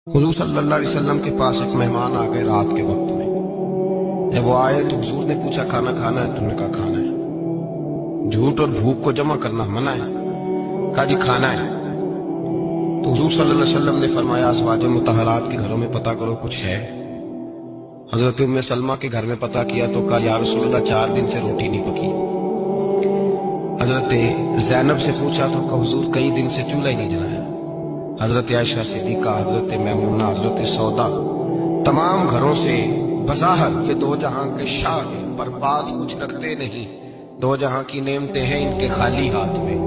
حضور صلی اللہ علیہ وسلم کے پاس ایک مہمان آ گئے رات کے وقت میں۔ جب وہ آئے تو حضور نے پوچھا کھانا کھانا ہے؟ تم نے کہا کھانا ہے۔ جھوٹ اور بھوک کو جمع کرنا منع ہے؟ کہا جی کھانا ہے۔ تو حضور صلی اللہ علیہ وسلم نے فرمایا ازواج مطہرات کے گھروں میں پتہ کرو کچھ ہے۔ حضرت ام سلمہ کے گھر میں پتہ کیا تو کہا یا رسول اللہ 4 دن سے روٹی نہیں پکی۔ حضرت زینب سے پوچھا تو کہا حضور کئی دن سے چولہا ہی نہیں جلایا۔ حضرت عائشہ صدیقہ، حضرت میمونہ، حضرت سودا، تمام گھروں سے بظاہر یہ دو جہاں کے شاہ ہیں، پر باز کچھ رکھتے نہیں۔ دو جہاں کی نعمتیں ہیں ان کے خالی ہاتھ میں،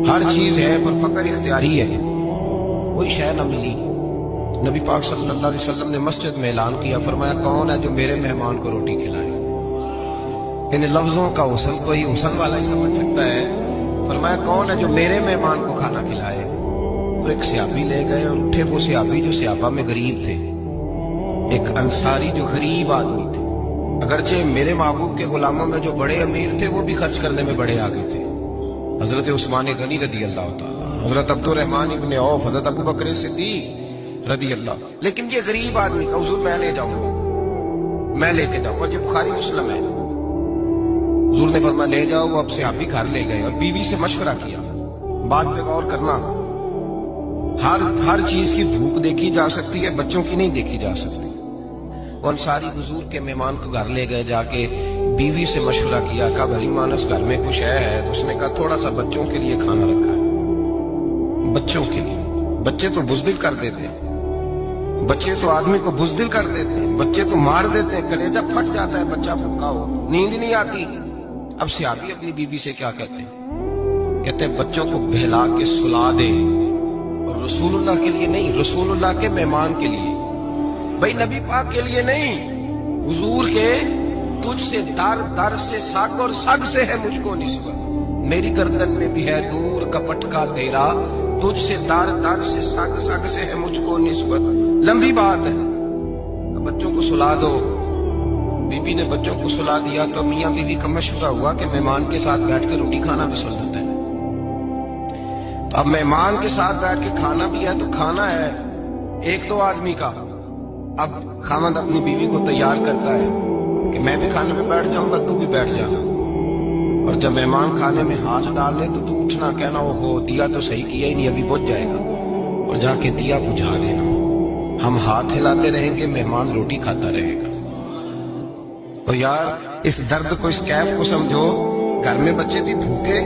ہر چیز ہے پر فقر اختیاری ہے، کوئی شے نہ ملی۔ نبی پاک صلی اللہ علیہ وسلم نے مسجد میں اعلان کیا، فرمایا کون ہے جو میرے مہمان کو روٹی کھلائے؟ ان لفظوں کا حسن کوئی حسن والا ہی سمجھ سکتا ہے۔ فرمایا کون ہے جو میرے مہمان کو کھانا کھلائے؟ تو ایک صحابی لے گئے اور اٹھے وہ صحابی جو صحابہ میں غریب تھے، ایک انصاری جو غریب آدمی تھے، اگرچہ میرے محبوب کے غلاموں میں جو بڑے امیر تھے وہ بھی خرچ کرنے میں بڑے آگے تھے، حضرت عثمان غنی رضی اللہ تعالیٰ، حضرت عبد الرحمن ابن عوف، حضرت ابو بکر صدیق رضی اللہ۔ لیکن یہ غریب آدمی کا حضور میں لے جاؤں گا، میں لے کے جاؤں گا، یہ بخاری مسلم ہے۔ حضور نے فرمایا لے جاؤ۔ وہ اب صحابی گھر لے گئے اور بیوی سے مشورہ کیا، بات پہ غور کرنا، ہر چیز کی بھوک دیکھی جا سکتی ہے، بچوں کی نہیں دیکھی جا سکتی۔ وہ انصاری حضور کے مہمان کو گھر لے گئے، جا کے بیوی سے مشورہ کیا، کہا بھلی مانس گھر میں کچھ ہے؟ تو اس نے کہا تھوڑا سا بچوں کے لیے کھانا رکھا ہے۔ بچوں کے لیے؟ بچے تو بزدل کر دیتے ہیں، بچے تو آدمی کو بزدل کر دیتے ہیں، بچے تو مار دیتے ہیں، کلیجہ پھٹ جاتا ہے بچہ بھوکا ہو، نیند نہیں آتی۔ اب صحابی اپنی بیوی سے کیا کہتے ہیں؟ کہتے ہیں بچوں کو بہلا کے سلا دے، اور رسول اللہ کے لیے نہیں، رسول اللہ کے مہمان کے لیے، بھائی نبی پاک کے لیے نہیں، حضور کے تجھ سے در در سے سگ اور سگ سے ہے مجھ کو نسبت، میری گردن میں بھی ہے دور کا پٹکا تیرا، تجھ سے در در سے سگ سگ سے ہے مجھ کو نسبت۔ لمبی بات ہے، بچوں کو سلا دو۔ بی بی نے بچوں کو سلا دیا تو میاں بیوی کا مشورہ ہوا کہ مہمان کے ساتھ بیٹھ کے روٹی کھانا بھی سنت ہے۔ تو اب مہمان کے ساتھ بیٹھ کے کھانا بھی ہے تو کھانا ہے ایک دو آدمی کا۔ اب خاوند اپنی بیوی کو تیار کرتا ہے کہ میں بھی کھانے میں بیٹھ جاؤں گا، تو بھی بیٹھ جانا، اور جب مہمان کھانے میں ہاتھ ڈال لے تو اٹھنا، کہنا وہ ہو دیا تو صحیح کیا ہی نہیں، ابھی بجھ جائے گا، اور جا کے دیا بجھا دینا۔ ہم ہاتھ ہلاتے رہیں گے، مہمان روٹی کھاتا رہے گا۔ اور یار اس درد کو، اس کیف کو سمجھو، گھر میں بچے بھی بھوکے،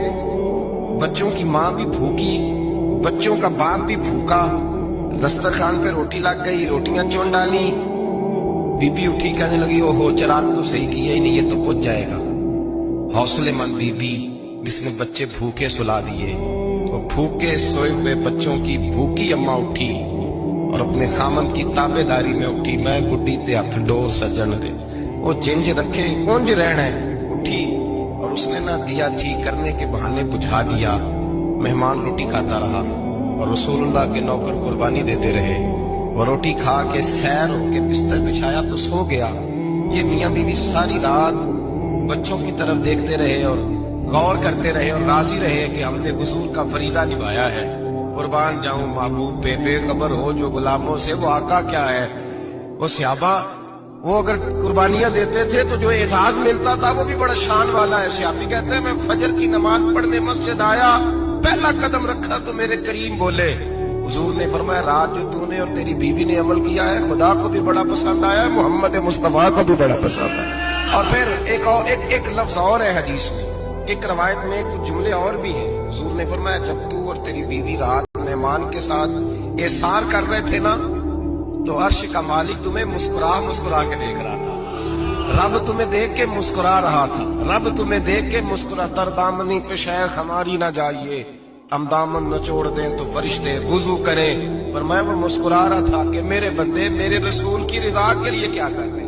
بچوں کی ماں بھی بھوکی، بچوں کا باپ بھی بھوکا، دسترخوان پہ روٹی لگ گئی، روٹیاں چون ڈالی، بی بی اٹھی کہنے لگی او ہو چراغ تو صحیح کیا ہی نہیں، یہ تو پچ جائے گا۔ حوصلے مند بی بی جس نے بچے بھوکے سلا دیے، وہ بھوکے سوئے ہوئے بچوں کی بھوکی اماں اٹھی اور اپنے خامند کی تابع داری میں اٹھی، میں گڈی تے ہاتھ ڈور سجن دے، وہ جنج رکھے کونج رہنا ہے، اٹھی اور اس نے نہ دیا ٹھیک کرنے کے بہانے بجھا دیا۔ مہمان روٹی کھاتا رہا اور رسول اللہ کے نوکر قربانی دیتے رہے، وہ روٹی کھا کے سیر ہو کے بستر بچھایا تو سو گیا۔ یہ میاں بیوی ساری رات بچوں کی طرف دیکھتے رہے اور غور کرتے رہے اور راضی رہے کہ ہم نے حضور کا فریضہ نبھایا ہے۔ قربان جاؤں محبوب پہ، بے خبر ہو جو غلاموں سے، وہ آقا کیا ہے۔ وہ صحابہ وہ اگر قربانیاں دیتے تھے تو جو اعزاز ملتا تھا وہ بھی بڑا شان والا ہے۔ صحابی کہتے ہیں میں فجر کی نماز پڑھنے مسجد آیا، پہلا قدم رکھا تو میرے کریم بولے، حضور نے فرمایا رات جو تو نے اور تیری بیوی نے عمل کیا ہے خدا کو بھی بڑا پسند آیا ہے، محمد مصطفیٰ کو بھی بڑا پسند آیا۔ اور پھر ایک لفظ اور ہے حدیث میں، ایک روایت میں کچھ جملے اور بھی ہیں۔ حضور نے فرمایا جب تو اور تیری بیوی رات مہمان کے ساتھ احسار کر رہے تھے نا، تو عرش کا مالک تمہیں مسکرا کے دیکھ رہا تھا، رب تمہیں دیکھ کے مسکرا رہا تھا، رب تمہیں دیکھ کے مسکرا۔ تر دامنی پہ شیخ ہماری نہ جائیے، ہم دامن نہ چھوڑ دیں تو فرشتے وضو کریں، پر میں وہ مسکرا رہا تھا کہ میرے بندے میرے رسول کی رضا کے لیے کیا کر رہے ہیں۔